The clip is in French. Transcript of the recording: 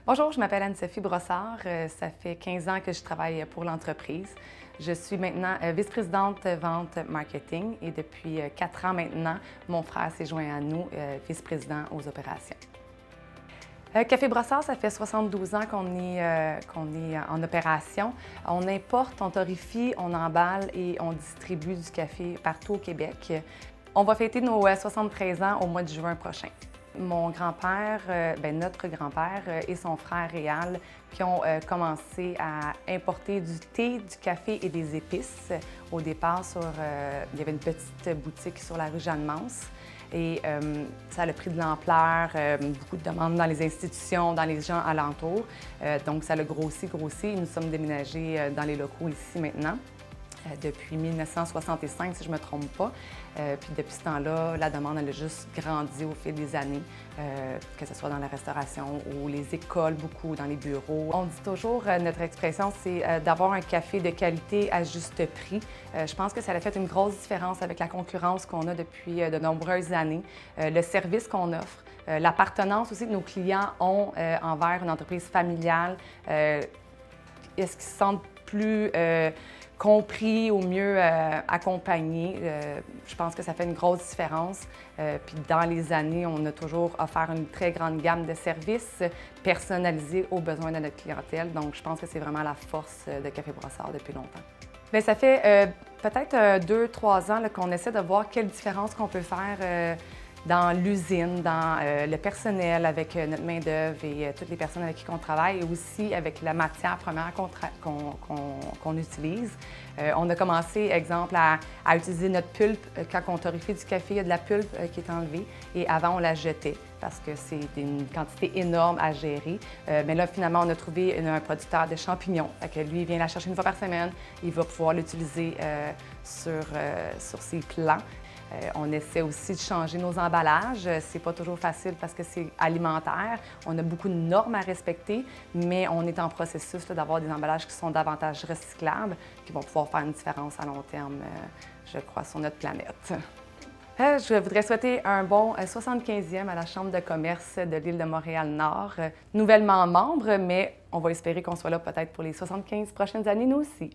Bonjour, je m'appelle Anne-Sophie Brossard. Ça fait 15 ans que je travaille pour l'entreprise. Je suis maintenant vice-présidente vente marketing et depuis 4 ans maintenant, mon frère s'est joint à nous, vice-président aux opérations. Café Brossard, ça fait 72 ans qu'on est en opération. On importe, on torréfie, on emballe et on distribue du café partout au Québec. On va fêter nos 73 ans au mois de juin prochain. Mon grand-père, notre grand-père et son frère Réal qui ont commencé à importer du thé, du café et des épices. Au départ, il y avait une petite boutique sur la rue Jeanne-Mance et ça a pris de l'ampleur, beaucoup de demandes dans les institutions, dans les gens alentours. Donc ça a grossi. Nous sommes déménagés dans les locaux ici maintenant. Depuis 1965, si je ne me trompe pas. Puis depuis ce temps-là, la demande elle a juste grandi au fil des années, que ce soit dans la restauration ou les écoles, beaucoup dans les bureaux. On dit toujours, notre expression, c'est d'avoir un café de qualité à juste prix. Je pense que ça a fait une grosse différence avec la concurrence qu'on a depuis de nombreuses années. Le service qu'on offre, l'appartenance aussi que nos clients ont envers une entreprise familiale. Est-ce qu'ils se sentent plus compris, au mieux accompagnés. Je pense que ça fait une grosse différence. Puis dans les années, on a toujours offert une très grande gamme de services personnalisés aux besoins de notre clientèle. Donc, je pense que c'est vraiment la force de Café Brossard depuis longtemps. Bien, ça fait peut-être 2-3 ans qu'on essaie de voir quelle différence qu'on peut faire dans l'usine, dans le personnel, avec notre main-d'œuvre et toutes les personnes avec qui on travaille, et aussi avec la matière première qu'on utilise. On a commencé, exemple, à utiliser notre pulpe. Quand on torréfie du café, il y a de la pulpe qui est enlevée, et avant, on la jetait parce que c'est une quantité énorme à gérer. Mais là, finalement, on a trouvé un producteur de champignons. Fait que lui, il vient la chercher une fois par semaine. Il va pouvoir l'utiliser sur ses plants. On essaie aussi de changer nos emballages. C'est pas toujours facile parce que c'est alimentaire. On a beaucoup de normes à respecter, mais on est en processus d'avoir des emballages qui sont davantage recyclables, qui vont pouvoir faire une différence à long terme, je crois, sur notre planète. Je voudrais souhaiter un bon 75e à la Chambre de commerce de l'île de Montréal-Nord. Nouvellement membre, mais on va espérer qu'on soit là peut-être pour les 75 prochaines années, nous aussi.